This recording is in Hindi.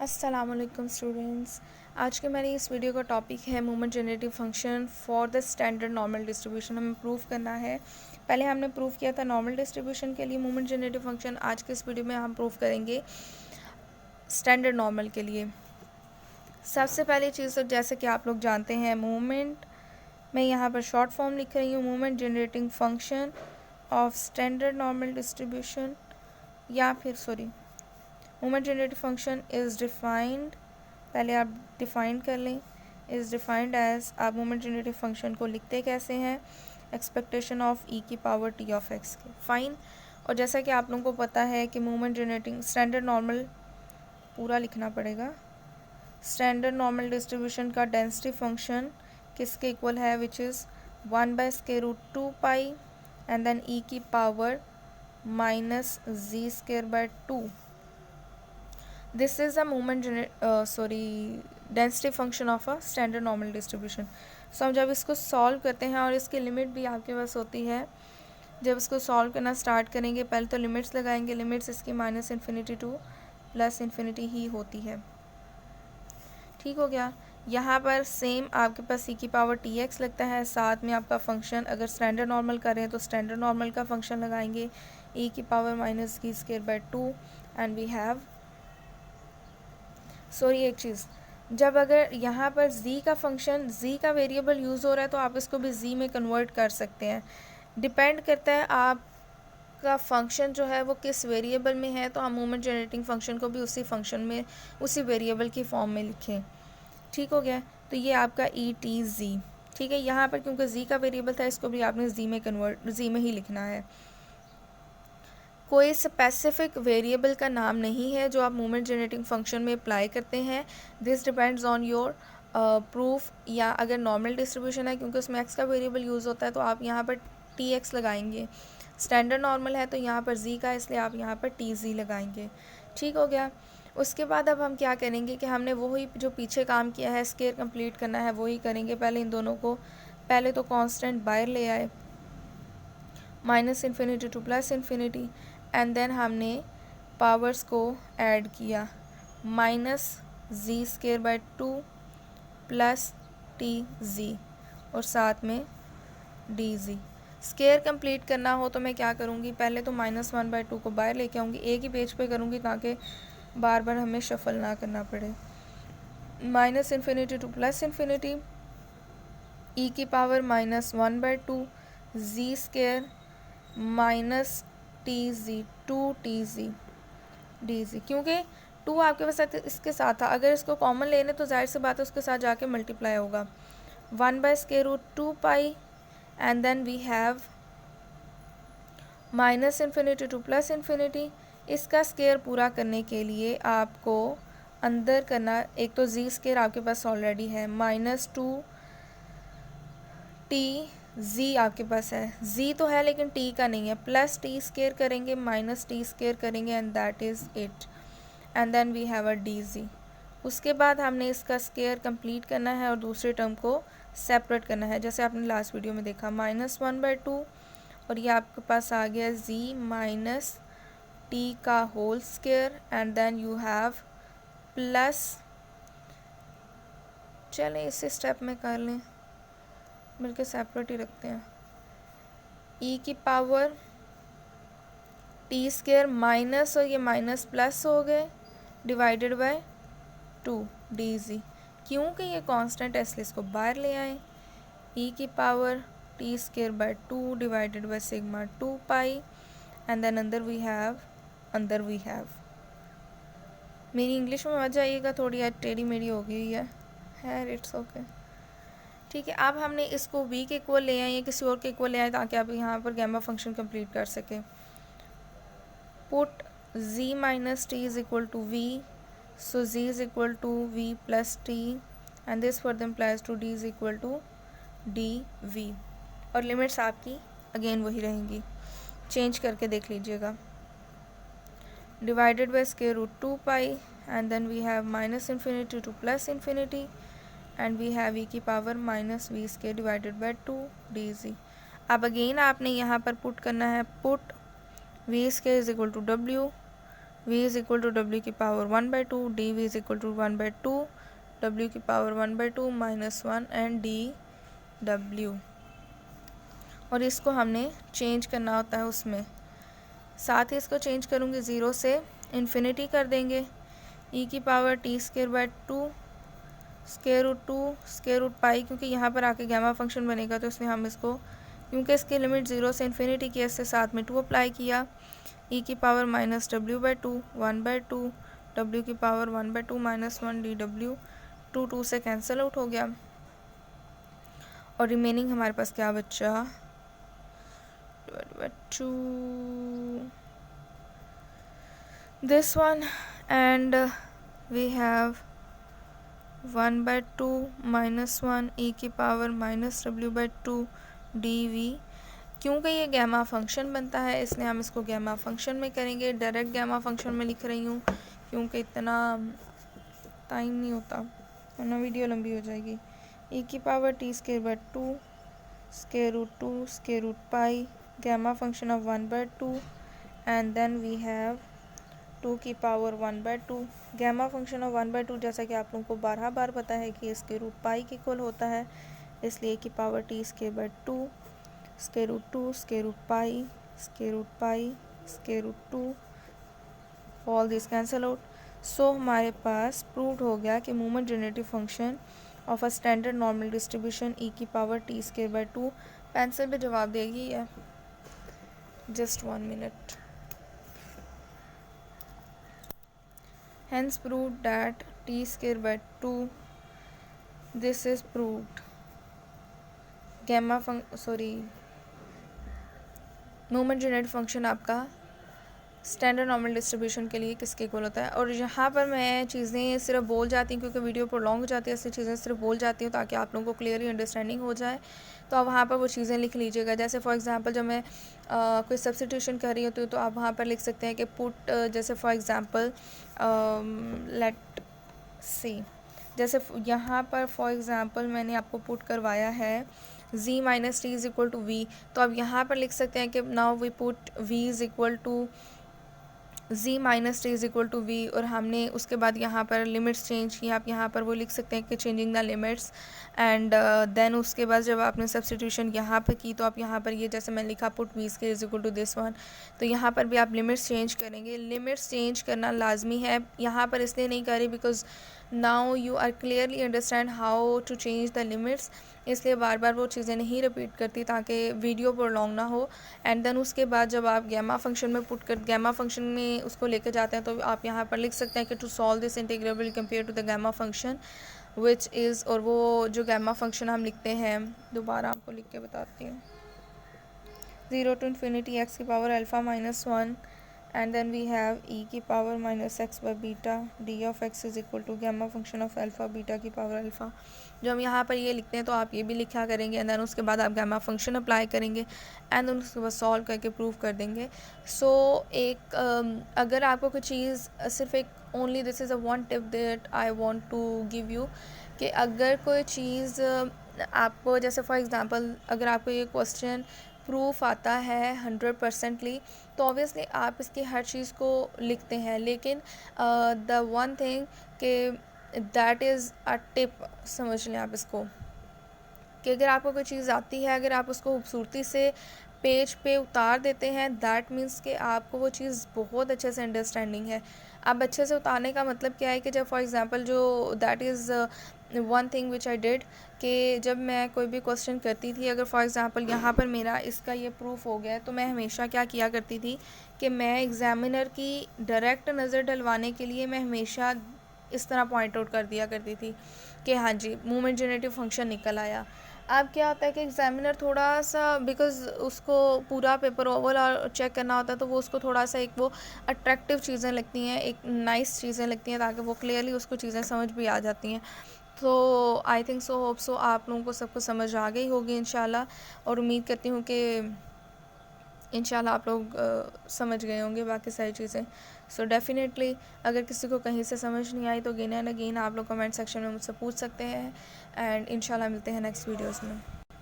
अस्सलामुअलैकुम स्टूडेंट्स। आज के मेरी इस वीडियो का टॉपिक है moment generative function for the standard normal distribution. हमें प्रूफ करना है। पहले हमने प्रूफ किया था नॉर्मल डिस्ट्रीब्यूशन के लिए मोमेंट जनरेटिव फंक्शन। आज के इस वीडियो में हम प्रूफ करेंगे स्टैंडर्ड नॉर्मल के लिए। सबसे पहली चीज़ तो जैसे कि आप लोग जानते हैं मोमेंट, मैं यहाँ पर शॉर्ट फॉर्म लिख रही हूँ, moment generating function of standard normal distribution, या फिर moment generative function is defined, पहले आप डिफाइन कर लें, इज़ डिफाइंड एज, आप मोमेंट जनरेटिव फंक्शन को लिखते कैसे हैं, एक्सपेक्टेशन ऑफ ई की पावर टी ऑफ एक्स के। फाइन। और जैसा कि आप लोगों को पता है कि मोमेंट जनरेटिंग स्टैंडर्ड नॉर्मल पूरा लिखना पड़ेगा। स्टैंडर्ड नॉर्मल डिस्ट्रीब्यूशन का डेंसिटी फंक्शन किसके इक्वल है, विच इज़ 1/√2π एंड देन ई की power -z²/2। This is a density function of a standard normal distribution. So हम जब इसको सॉल्व करते हैं, और इसकी लिमिट भी आपके पास होती है, जब इसको सॉल्व करना स्टार्ट करेंगे पहले तो लिमिट्स लगाएंगे। लिमिट्स इसकी -∞ टू +∞ ही होती है। ठीक हो गया। यहाँ पर सेम आपके पास e की पावर tx लगता है, साथ में आपका फंक्शन अगर स्टैंडर्ड नॉर्मल करें तो स्टैंडर्ड नॉर्मल का फंक्शन लगाएंगे e की power -v²/2 and we have एक चीज़, जब अगर यहाँ पर z का फंक्शन, z का वेरिएबल यूज़ हो रहा है तो आप इसको भी z में कन्वर्ट कर सकते हैं। डिपेंड करता है आपका फंक्शन जो है वो किस वेरिएबल में है, तो हम मोमेंट जनरेटिंग फंक्शन को भी उसी फंक्शन में, उसी वेरिएबल की फॉर्म में लिखें। ठीक हो गया। तो ये आपका ETZ, ठीक है। यहाँ पर क्योंकि z का वेरिएबल था, इसको भी आपने z में ही लिखना है। कोई स्पेसिफिक वेरिएबल का नाम नहीं है जो आप मोमेंट जनरेटिंग फंक्शन में अप्लाई करते हैं। This depends on your proof. या अगर नॉर्मल डिस्ट्रीब्यूशन है, क्योंकि उसमें x का वेरिएबल यूज़ होता है, तो आप यहाँ पर tx लगाएंगे। स्टैंडर्ड नॉर्मल है तो यहाँ पर z का, इसलिए आप यहाँ पर tz लगाएंगे। ठीक हो गया। उसके बाद अब हम क्या करेंगे कि हमने वही जो पीछे काम किया है, स्केयर कंप्लीट करना है, वही करेंगे। पहले इन दोनों को, पहले तो कांस्टेंट बाहर ले आए, -∞ टू +∞, एंड देन हमने पावर्स को ऐड किया, -z²/2 +tz और साथ में dz। स्केयर कंप्लीट करना हो तो मैं क्या करूँगी, पहले तो -1/2 को बाहर लेके आऊँगी, एक ही पेज पे करूँगी ताकि बार बार हमें शफल ना करना पड़े। -∞ टू +∞, e की power -1/2 z² -tz 2tz dz। क्योंकि 2 आपके पास इसके साथ था, अगर इसको कॉमन लेने तो जाहिर सी बात है उसके साथ जाके मल्टीप्लाई होगा। 1/√2π and then we have -∞ to +∞। इसका स्केयर पूरा करने के लिए आपको अंदर करना, एक तो z² आपके पास ऑलरेडी है, -2t आपके पास है, z तो है लेकिन t का नहीं है, +t² करेंगे, -t² करेंगे, and that is it, and then we have a dz। उसके बाद हमने इसका स्केयर कंप्लीट करना है और दूसरे टर्म को सेपरेट करना है, जैसे आपने लास्ट वीडियो में देखा, -1/2, और ये आपके पास आ गया z - t का whole square, and then you have plus, चलें इसे स्टेप में कर लें, मिलके सेपरेट ही रखते हैं, e की पावर t² माइनस, और ये माइनस प्लस हो गए, डिवाइडेड बाय 2 dz। क्योंकि ये कांस्टेंट है इसलिए इसको बाहर ले आए, e की power t²/2 divided by sigma 2π, and then अंदर वी हैव, मेरी इंग्लिश में मत जाइएगा, थोड़ी टेढ़ी मेढ़ी हो गई है, इट्स ओके। ठीक है। अब हमने इसको v के इक्वल ले आए या किसी और के इक्वल ले आए ताकि आप यहाँ पर गैमा फंक्शन कंप्लीट कर सकें। Put z - t is equal to v, so z is equal to v + t, and this further implies to d is equal to dv, और लिमिट्स आपकी अगेन वही रहेंगी, चेंज करके देख लीजिएगा। Divided by √2π and then we have -∞ to +∞, and we have e की power -v² divided by 2 dz। अब अगेन आपने यहाँ पर पुट करना है, put v² is equal to w, v is equal to W की power 1/2, D V is equal to 1/2 W की पावर 1/2 -1 एंड डी डब्ल्यू। और इसको हमने चेंज करना होता है उसमें, साथ ही इसको चेंज करूँगी 0 से इन्फिनिटी कर देंगे, e की पावर t²/2 स्क्वायर रूट पाई, क्योंकि यहाँ पर आके गामा फंक्शन बनेगा तो इसलिए हम इसको, क्योंकि इसकी लिमिट 0 से इन्फिनिटी की, इससे साथ में 2 अप्लाई किया, e की पावर -w/2 1/2 w की पावर 1/2 -1 dw, 2 से कैंसिल आउट हो गया और रिमेनिंग हमारे पास क्या बचा, 2 this one and we have 1/2 -1 e की पावर -w/2 dv। क्योंकि ये गैमा फंक्शन बनता है इसलिए हम इसको गैमा फंक्शन में करेंगे, डायरेक्ट गैमा फंक्शन में लिख रही हूँ क्योंकि इतना टाइम नहीं होता वरना वीडियो लंबी हो जाएगी। e की power t²/2 square root pi gamma function of 1/2 and then we have 2 की पावर 1/2 गैमा फंक्शन ऑफ 1/2, जैसा कि आप लोगों को 12 बार पता है कि इसके रूट पाई के इक्वल होता है, इसलिए की power t²/2 square root pi square root 2 all this cancel out. So हमारे पास प्रूव्ड हो गया कि moment generative function of a standard normal distribution e की पावर t²/2, पेंसिल पे जवाब देगी है, just 1 minute. Hence proved that t²/2 this is proved moment generative function आपका स्टैंडर्ड नॉर्मल डिस्ट्रीब्यूशन के लिए किसके इक्वल होता है। और यहाँ पर मैं चीज़ें सिर्फ बोल जाती हूँ क्योंकि वीडियो प्रोलॉन्ग हो जाती है, इसलिए चीज़ें सिर्फ बोल जाती हूँ ताकि आप लोगों को क्लियरली अंडरस्टैंडिंग हो जाए। तो आप वहाँ पर वो चीज़ें लिख लीजिएगा। जैसे फॉर एग्जांपल जब मैं कोई सब्स्टिट्यूशन कर रही होती हूँ तो आप वहाँ पर लिख सकते हैं कि पुट, जैसे फॉर एग्जांपल लेट सी, जैसे यहाँ पर फॉर एग्जांपल मैंने आपको पुट करवाया है z minus t is equal to v, तो आप यहाँ पर लिख सकते हैं कि now we put v is equal to z minus t is equal to v, और हमने उसके बाद यहाँ पर लिमिट्स चेंज की। आप यहाँ पर वो लिख सकते हैं कि changing the limits and then उसके बाद जब आपने सब्स्टिट्यूशन यहाँ पर की तो आप यहाँ पर ये जैसे मैंने लिखा put v square is equal to this one, तो यहाँ पर भी आप लिमिट्स चेंज करेंगे। लिमिट्स चेंज करना लाजमी है, यहाँ पर इसलिए नहीं करी because now you are clearly understand how to change the limits, इसलिए बार बार वो चीज़ें नहीं रिपीट करती ताकि वीडियो प्रोलॉन्ग ना हो। एंड देन उसके बाद जब आप गैमा फंक्शन में पुट कर गैमा फंक्शन में उसको लेकर जाते हैं तो आप यहाँ पर लिख सकते हैं कि to solve this integral will compare to the gamma function which is, और वो जो गैमा फंक्शन हम लिखते हैं दोबारा आपको लिख के बताती हूँ, 0 to infinity x की power alpha -1 and then we have e की पावर -x/बीटा d of x is equal to gamma function of alpha beta की पावर अल्फ़ा। जो हम यहाँ पर ये लिखते हैं तो आप ये भी लिखा करेंगे एंड देन उसके बाद आप गैमा फंक्शन अप्लाई करेंगे एंड देन उसके बाद सॉल्व करके प्रूव कर देंगे। सो एक अगर आपको कोई चीज़ सिर्फ एक only this is a one tip that I want to give you कि अगर कोई चीज़ आपको, जैसे फॉर एग्जांपल अगर आपको ये क्वेश्चन प्रूफ आता है 100%ली तो ऑब्वियसली आप इसकी हर चीज़ को लिखते हैं, लेकिन द वन थिंग कि दैट इज़ अ टिप, समझ लें आप इसको कि अगर आपको कोई चीज़ आती है, अगर आप उसको खूबसूरती से पेज पे उतार देते हैं दैट मीन्स कि आपको वो चीज़ बहुत अच्छे से अंडरस्टैंडिंग है। अब अच्छे से उतारने का मतलब क्या है कि जब फॉर एग्जांपल जो that is one thing which I did कि जब मैं कोई भी क्वेश्चन करती थी, अगर फॉर एग्जांपल यहाँ पर मेरा इसका ये प्रूफ हो गया है तो मैं हमेशा क्या किया करती थी कि मैं एग्ज़ामिनर की डायरेक्ट नज़र डलवाने के लिए मैं हमेशा इस तरह पॉइंट आउट कर दिया करती थी कि हाँ जी मोमेंट जनरेटिव फंक्शन निकल आया। अब क्या होता है कि एग्ज़ामिनर थोड़ा सा, बिकॉज़ उसको पूरा पेपर ओवरऑल चेक करना होता है तो वो उसको थोड़ा सा एक वो अट्रैक्टिव चीज़ें लगती हैं, एक नाइस चीज़ें लगती हैं ताकि वो क्लियरली उसको चीज़ें समझ भी आ जाती हैं। तो I think so hope so आप लोगों को सबको समझ आ गई होगी इंशाल्लाह, और उम्मीद करती हूँ कि इंशाल्लाह आप लोग समझ गए होंगे बाकी सारी चीज़ें। सो डेफिनेटली अगर किसी को कहीं से समझ नहीं आई तो अगेन एंड अगेन आप लोग कमेंट सेक्शन में मुझसे पूछ सकते हैं एंड इंशाल्लाह मिलते हैं नेक्स्ट वीडियोज़ में।